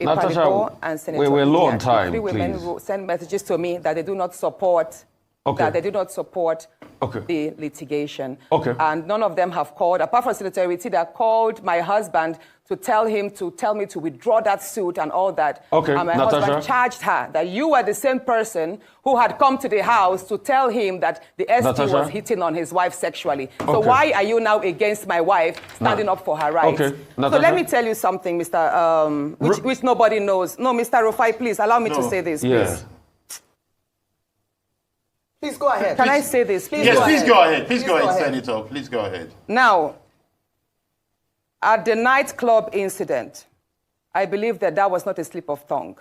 Natasha, and Senator we're low on time, three women please. will send messages to me that they do not support the litigation. And none of them have called, apart from Senator Riti, that called my husband to tell me to withdraw that suit and all that. And my husband charged her that you were the same person who had come to the house to tell him that the SP was hitting on his wife sexually. So why are you now against my wife standing up for her rights? So let me tell you something, Mr. Which nobody knows. No, Mr. Rufai, please allow me to say this, please. Please go ahead. Can I say this? Please please go ahead. Please go ahead, Senator. Please go ahead. Now, at the nightclub incident, I believe that was not a slip of tongue.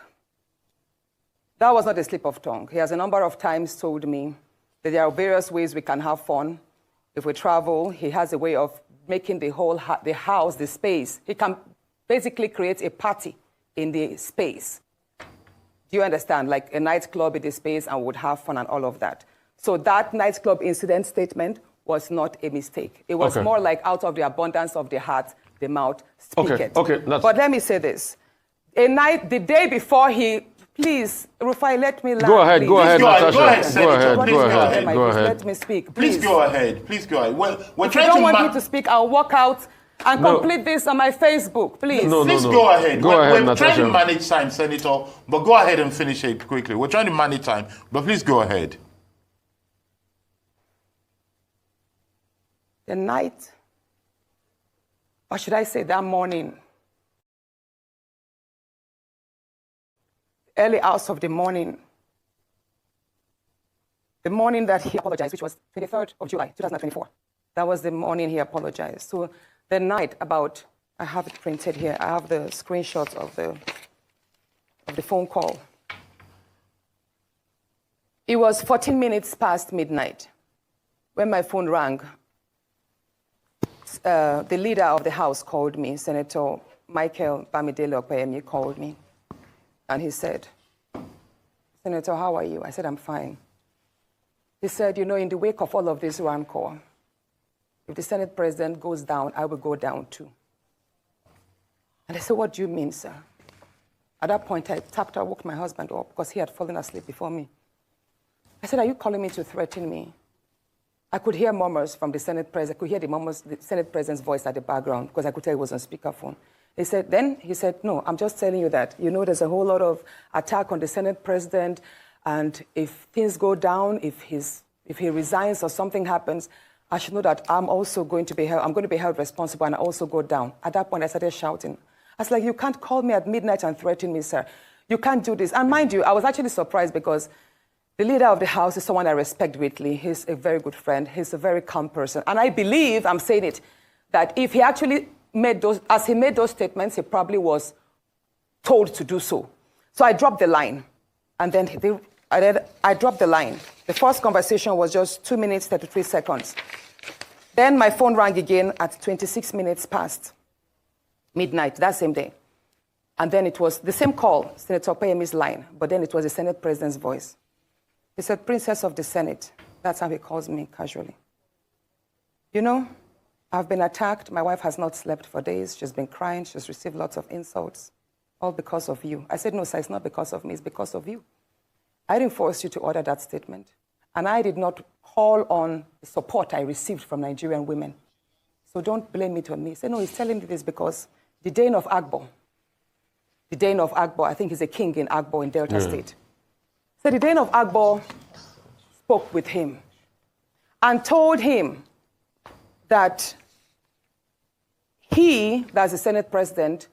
That was not a slip of tongue. He has a number of times told me that there are various ways we can have fun. If we travel, he has a way of making the whole house, the space. He can basically create a party in the space. Do you understand? Like a nightclub in the space and would have fun and all of that. So that nightclub incident statement was not a mistake. It was more like out of the abundance of the heart, the mouth speaketh. But let me say this. The day before please, Rufai, let me laugh. Go ahead, Natasha. Go ahead, Senator. Go ahead. Let me speak, please. Please go ahead. Please go ahead. Well, if you don't want me to speak, I'll walk out and complete this on my Facebook, please. Please go ahead. We're trying to Natasha. manage time, Senator, but go ahead and finish it quickly. We're trying to manage time, but please go ahead. The night, or should I say that morning, early hours of the morning that he apologized, which was 23rd of July, 2024. That was the morning he apologized. So the night about, I have it printed here, I have the screenshots of the phone call. It was 14 minutes past midnight when my phone rang. The leader of the House called me, Senator Michael Bamidele Akpabiole called me, and he said, Senator, how are you? I said, I'm fine. He said, you know, in the wake of all of this rancor, if the Senate President goes down, I will go down too. And I said, what do you mean, sir? At that point, I woke my husband up because he had fallen asleep before me. I said, are you calling me to threaten me? I could hear murmurs from the Senate President. I could hear the Senate President's voice at the background because I could tell he was on speakerphone. He said, no, I'm just telling you that, you know, there's a whole lot of attack on the Senate President, and if things go down, if he resigns or something happens, I should know that I'm going to be held responsible and I also go down. At that point, I started shouting. I was like, you can't call me at midnight and threaten me, sir. You can't do this. And mind you, I was actually surprised because the leader of the House is someone I respect greatly. He's a very good friend. He's a very calm person. And I believe, I'm saying it, that if he actually made those statements, he probably was told to do so. So I dropped the line. And then I dropped the line. The first conversation was just 2 minutes, 33 seconds. Then my phone rang again at 26 minutes past midnight, that same day. And then it was the same call, Senator Akpabioli's line, but then it was the Senate President's voice. He said, Princess of the Senate. That's how he calls me casually. You know, I've been attacked. My wife has not slept for days. She's been crying. She's received lots of insults, all because of you. I said, no, sir, it's not because of me. It's because of you. I didn't force you to order that statement. And I did not call on the support I received from Nigerian women. So don't blame it on me. He said, no, he's telling me this because the Dane of Agbo, I think he's a king in Agbo in Delta State. So the Dane of Agbo spoke with him and told him that that's the Senate President,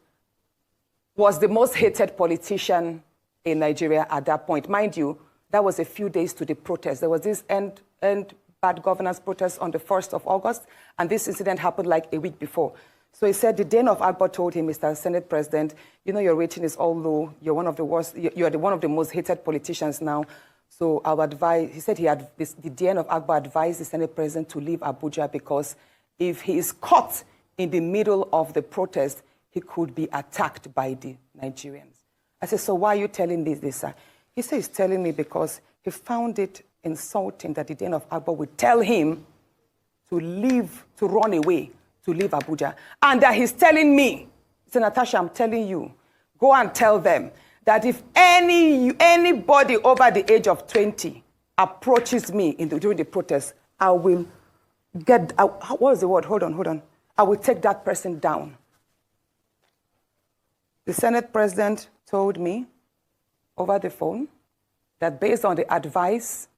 was the most hated politician in Nigeria at that point. Mind you, that was a few days to the protest. There was this end bad governance protest on the 1st of August, and this incident happened like a week before. So he said the Dane of Agbo told him, Mr. Senate President, you know, your rating is all low. You're one of the worst. You're one of the most hated politicians now. So I would advise, he said the Dane of Agbo advised the Senate President to leave Abuja because if he is caught in the middle of the protest, he could be attacked by the Nigerians. I said, so why are you telling me this, sir? He said he's telling me because he found it insulting that the Dane of Agbo would tell him to leave, to run away, to leave Abuja. And that he's telling me, he said, Natasha, I'm telling you, go and tell them that if anybody over the age of 20 approaches me during the protest, I will what was the word? Hold on. I will take that person down. The Senate president told me over the phone that based on the advice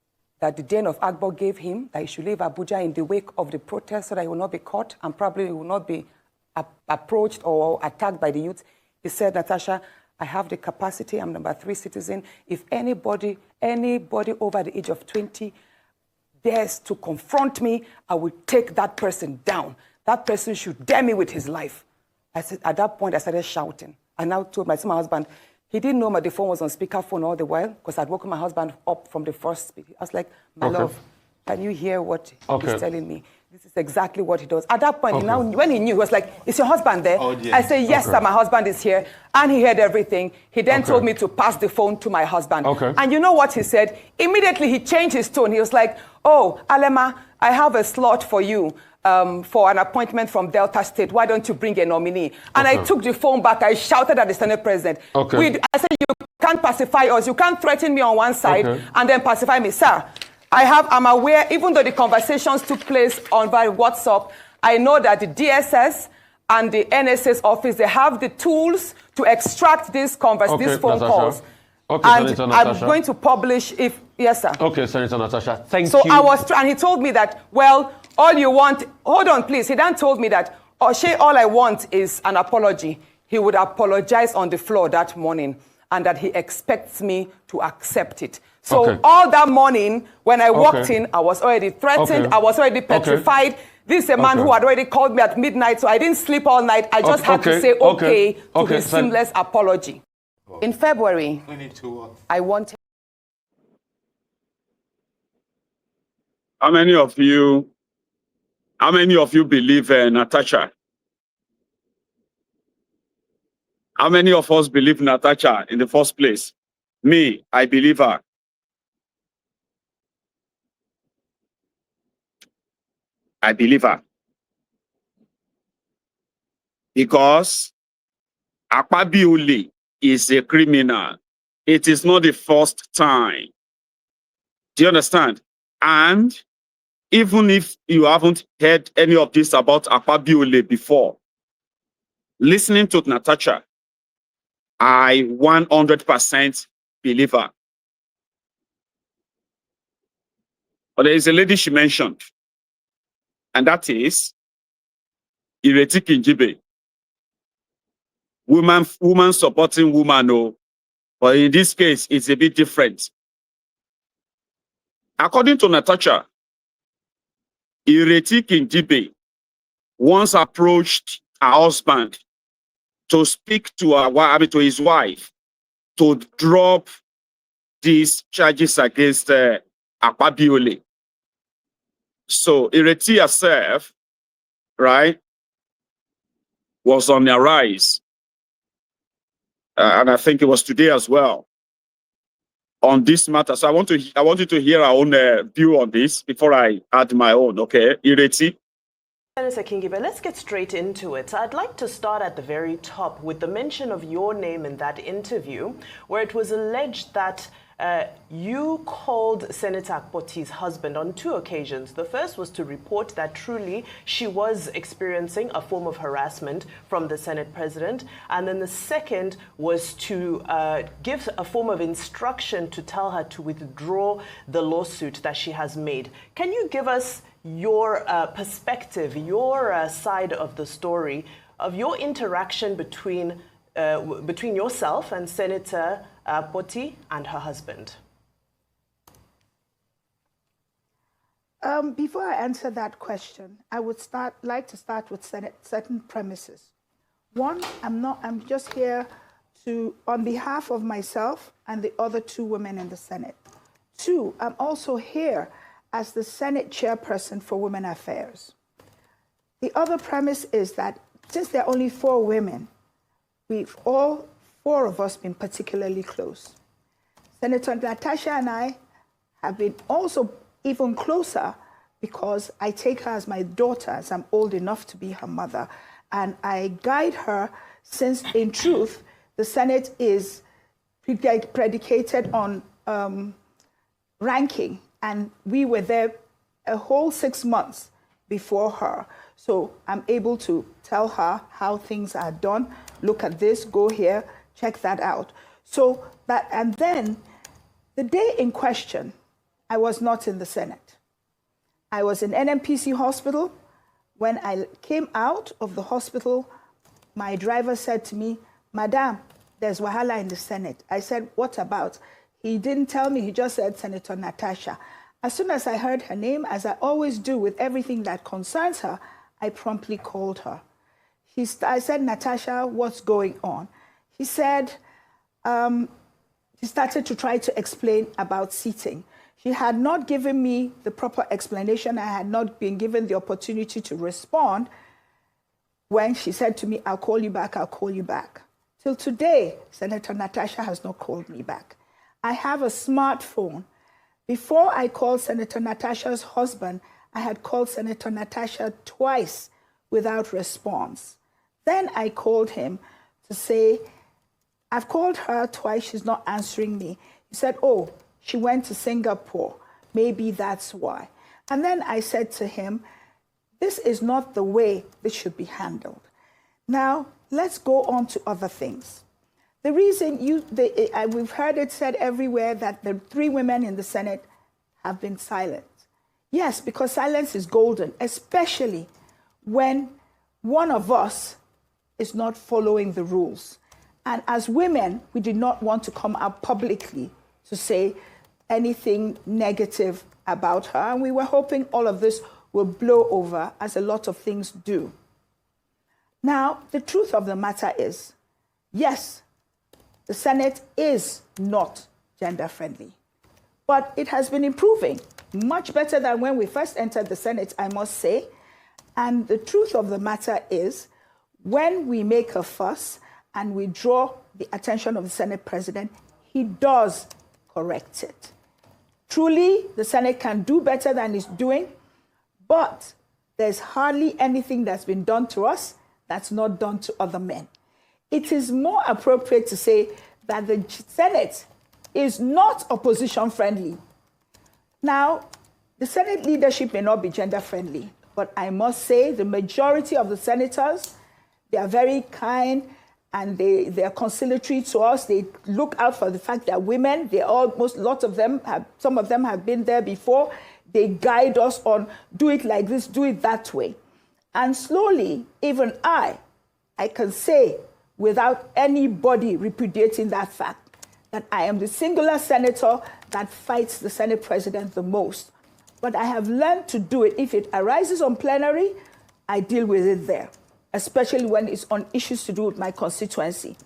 that the Dean of Agbo gave him, that he should leave Abuja in the wake of the protest so that he will not be caught and probably will not be approached or attacked by the youth. He said, Natasha, I have the capacity, I'm number 3 citizen. If anybody over the age of 20 dares to confront me, I will take that person down. That person should dare me with his life. I said, at that point, I started shouting. I now told my husband, he didn't know the phone was on speakerphone all the while because I'd woken my husband up from the first speech. I was like, my love, can you hear what he's telling me? This is exactly what he does. At that point, when he knew, he was like, is your husband there? Oh, yeah. I said, yes, sir, my husband is here. And he heard everything. He then told me to pass the phone to my husband. And you know what he said? Immediately, he changed his tone. He was like, oh, Alema, I have a slot for you. For an appointment from Delta State, why don't you bring a nominee? And I took the phone back. I shouted at the Senate president. I said, you can't pacify us. You can't threaten me on one side and then pacify me. Sir, I'm aware, even though the conversations took place on via WhatsApp, I know that the DSS and the NSA's office, they have the tools to extract these phone calls. And Senator I'm Natasha. going to publish if, yes, sir. Okay, Senator Natasha, thank you. So and he told me that, well, all you want, hold on, please. He then told me that, all I want is an apology. He would apologize on the floor that morning and that he expects me to accept it. So all that morning, when I walked in, I was already threatened. I was already petrified. This is a man who had already called me at midnight, so I didn't sleep all night. I just had to say to his seamless apology. In February, I wanted... How many of you believe Natasha? How many of us believe Natasha in the first place? Me, I believe her. I believe her. Because Akpabiole is a criminal. It is not the first time. Do you understand? And even if you haven't heard any of this about Akpabiole before, listening to Natasha, I 100% believe her. But there is a lady she mentioned, and that is Ireti Kingibe. Woman supporting woman, oh, but in this case, it's a bit different. According to Natasha, Ireti Kingibe once approached her husband to speak to his wife to drop these charges against Akpabiole. So Ireti herself, right, was on the rise. And I think it was today as well on this matter. So I want you to hear our own view on this before I add my own. Okay, Ireti. Senator Kingibe, let's get straight into it. I'd like to start at the very top with the mention of your name in that interview, where it was alleged that you called Senator Akpoti's husband on 2 occasions. The first was to report that truly she was experiencing a form of harassment from the Senate president. And then the second was to give a form of instruction to tell her to withdraw the lawsuit that she has made. Can you give us your perspective, your side of the story of your interaction between yourself and Senator Akpoti and her husband? Before I answer that question, I would like to start with certain premises. One, I'm just here on behalf of myself and the other 2 women in the Senate. 2, I'm also here as the Senate chairperson for Women Affairs. The other premise is that since there are only 4 women, we've all 4 of us been particularly close. Senator Natasha and I have been also even closer because I take her as my daughter, as I'm old enough to be her mother, and I guide her since, in truth, the Senate is predicated on ranking, and we were there a whole 6 months before her. So I'm able to tell her how things are done. Look at this, go here, check that out. So that, and then the day in question, I was not in the Senate. I was in NMPC hospital. When I came out of the hospital, my driver said to me, "Madam, there's wahala in the Senate." I said, "What about?" He didn't tell me, he just said Senator Natasha. As soon as I heard her name, as I always do with everything that concerns her, I promptly called her. I said, "Natasha, what's going on?" He said, he started to try to explain about seating. She had not given me the proper explanation. I had not been given the opportunity to respond when she said to me, "I'll call you back, I'll call you back." Till today, Senator Natasha has not called me back. I have a smartphone. Before I called Senator Natasha's husband, I had called Senator Natasha twice without response. Then I called him to say, "I've called her twice, she's not answering me." He said, "Oh, she went to Singapore. Maybe that's why." And then I said to him, this is not the way this should be handled. Now, let's go on to other things. The reason we've heard it said everywhere that the 3 women in the Senate have been silent. Yes, because silence is golden, especially when one of us is not following the rules. And as women, we did not want to come out publicly to say anything negative about her. And we were hoping all of this will blow over, as a lot of things do. Now, the truth of the matter is, yes, the Senate is not gender friendly, but it has been improving much better than when we first entered the Senate, I must say. And the truth of the matter is, when we make a fuss and we draw the attention of the Senate president, he does correct it. Truly, the Senate can do better than it's doing, but there's hardly anything that's been done to us that's not done to other men. It is more appropriate to say that the Senate is not opposition friendly. Now, the Senate leadership may not be gender friendly, but I must say the majority of the senators, they are very kind and they are conciliatory to us. They look out for the fact that women, some of them have been there before. They guide us on, do it like this, do it that way. And slowly, even I can say, without anybody repudiating that fact, that I am the singular senator that fights the Senate president the most. But I have learned to do it. If it arises on plenary, I deal with it there, especially when it's on issues to do with my constituency.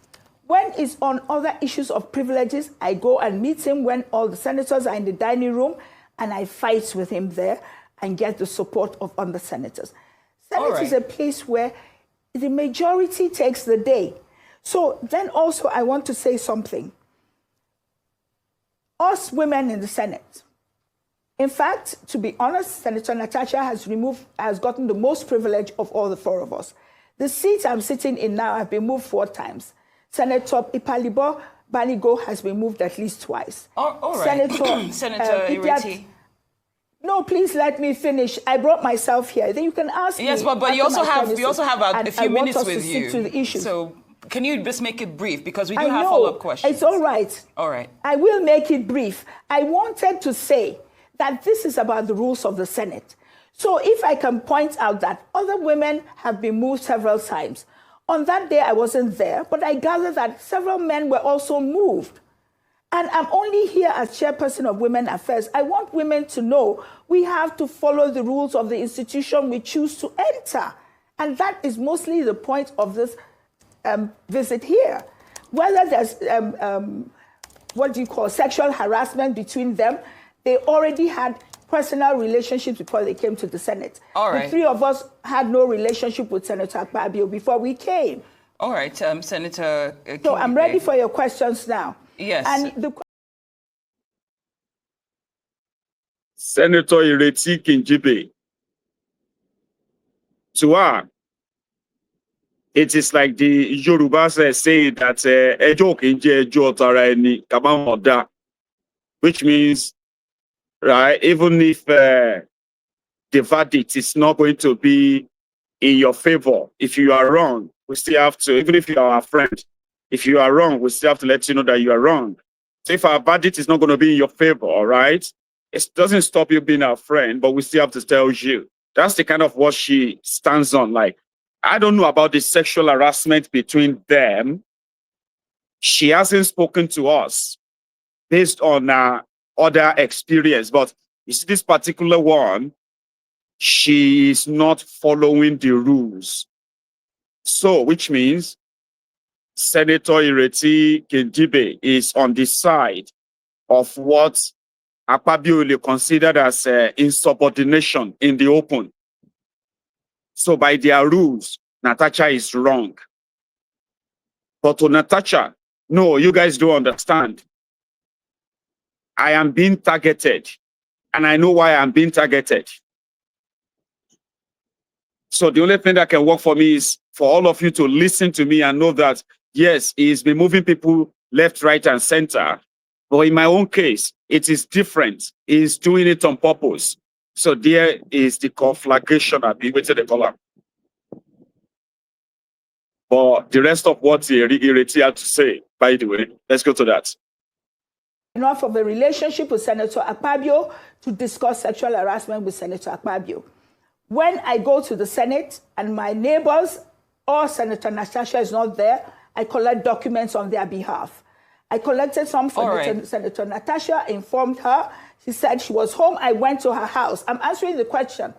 When it's on other issues of privileges, I go and meet him when all the senators are in the dining room, and I fight with him there and get the support of other senators. Senate is a place where the majority takes the day. So then also I want to say something. Us women in the Senate, in fact, to be honest, Senator Natasha has gotten the most privilege of all the 4 of us. The seat I'm sitting in now have been moved 4 times. Senator Ipalibo Banigo has been moved at least twice. All right. Senator Ireti. No, please let me finish. I brought myself here. Then you can ask me. Yes, but you also have a few minutes with you. To the issue. So can you just make it brief, because we do have follow-up questions. It's all right. All right. I will make it brief. I wanted to say that this is about the rules of the Senate. So if I can point out that other women have been moved several times. On that day, I wasn't there, but I gather that several men were also moved. And I'm only here as chairperson of Women Affairs. I want women to know we have to follow the rules of the institution we choose to enter. And that is mostly the point of this visit here. Whether there's, sexual harassment between them, they already had personal relationships before they came to the Senate. All right. The 3 of us had no relationship with Senator Akpabiole before we came. All right, Senator So I'm ready for your questions now. Yes. And Senator Ireti Kinjibe, to her, it is like the Yorubas saying that "Ejo kinje ejo otara eni kabamoda," which means, right, even if the verdict is not going to be in your favor, if you are wrong, we still have to, even if you are our friend, if you are wrong, we still have to let you know that you are wrong. So if our verdict is not going to be in your favor, all right, it doesn't stop you being our friend, but we still have to tell you. That's the kind of what she stands on. Like, I don't know about the sexual harassment between them. She hasn't spoken to us based on other experience, but you see this particular one, she is not following the rules. So, which means Senator Ireti Kendibe is on the side of what Akpabiole considered as insubordination in the open. So by their rules, Natasha is wrong. But to Natasha, no, you guys don't understand. I am being targeted, and I know why I'm being targeted. So the only thing that can work for me is for all of you to listen to me and know that, yes, he's been moving people left, right, and center. But in my own case, it is different. He's doing it on purpose. So there is the conflagration I've been waiting to call up. But the rest of what Ireti had to say, by the way, let's go to that. Enough of a relationship with Senator Akpabiole to discuss sexual harassment with Senator Akpabiole. When I go to the Senate and my neighbors or Senator Natasha is not there, I collect documents on their behalf. I collected some for Senator Natasha, informed her. She said she was home. I went to her house. I'm answering the question.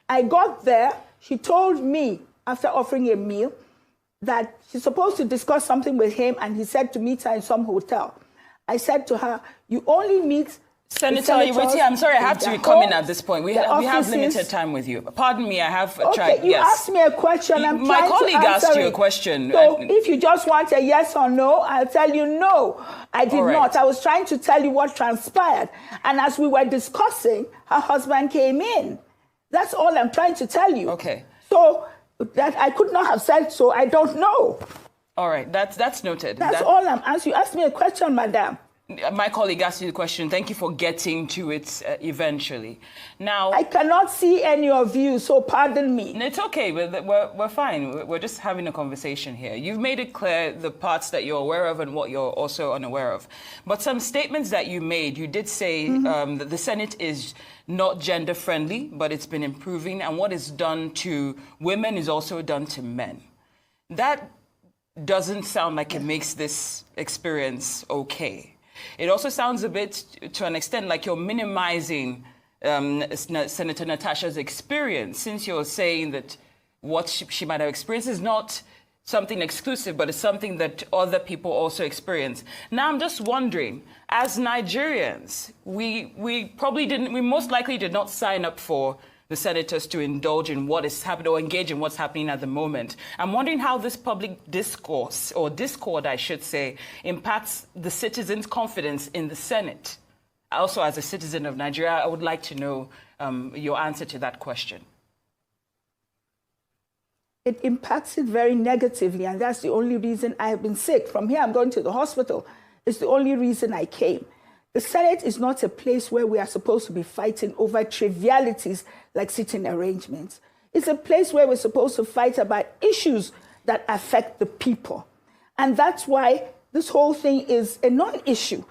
I got there. She told me, after offering a meal, that she's supposed to discuss something with him, and he said to meet her in some hotel. I said to her, you only meet Senator Ireti, I'm sorry, I have to come in at this point. We have limited time with you. Pardon me, I have tried. You asked me a question. My colleague asked you a question. So if you just want a yes or no, I'll tell you no. I did not. I was trying to tell you what transpired. And as we were discussing, her husband came in. That's all I'm trying to tell you. Okay. So that I could not have said so. I don't know. All right, that's noted. That's all I'm asking. You asked me a question, madam. My colleague asked you the question. Thank you for getting to it eventually. Now, I cannot see any of you, so pardon me. It's okay. We're fine. We're just having a conversation here. You've made it clear the parts that you're aware of and what you're also unaware of. But some statements that you made, you did say that the Senate is not gender friendly, but it's been improving, and what is done to women is also done to men. That doesn't sound like it makes this experience okay. It also sounds a bit, to an extent, like you're minimizing Senator Natasha's experience, since you're saying that what she might have experienced is not something exclusive, but it's something that other people also experience. Now, I'm just wondering, as Nigerians, we most likely did not sign up for the senators to indulge in what is happening or engage in what's happening at the moment. I'm wondering how this public discourse, or discord, I should say, impacts the citizens' confidence in the Senate. Also, as a citizen of Nigeria, I would like to know your answer to that question. It impacts it very negatively, and that's the only reason I have been sick. From here, I'm going to the hospital. It's the only reason I came. The Senate is not a place where we are supposed to be fighting over trivialities like sitting arrangements. It's a place where we're supposed to fight about issues that affect the people. And that's why this whole thing is a non-issue.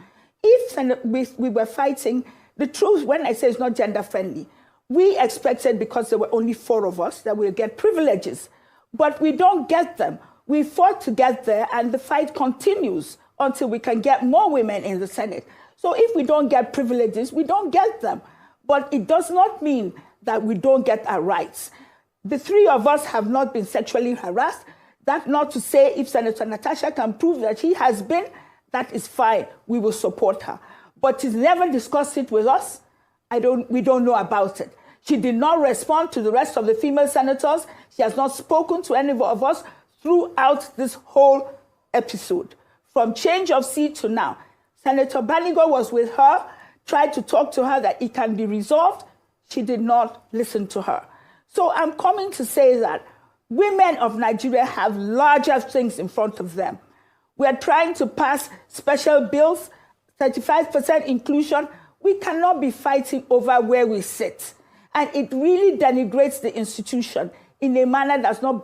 If we were fighting, the truth, when I say it's not gender friendly, we expected, because there were only 4 of us, that we'll get privileges. But we don't get them. We fought to get there, and the fight continues until we can get more women in the Senate. So if we don't get privileges, we don't get them. But it does not mean that we don't get our rights. The 3 of us have not been sexually harassed. That's not to say if Senator Natasha can prove that she has been, that is fine. We will support her. But she's never discussed it with us. We don't know about it. She did not respond to the rest of the female senators. She has not spoken to any of us throughout this whole episode, from change of seat to now. Senator Banigo was with her, tried to talk to her that it can be resolved. She did not listen to her. So I'm coming to say that Women of Nigeria have larger things in front of them. We are trying to pass special bills, 35% inclusion. We cannot be fighting over where we sit. And it really denigrates the institution in a manner that's not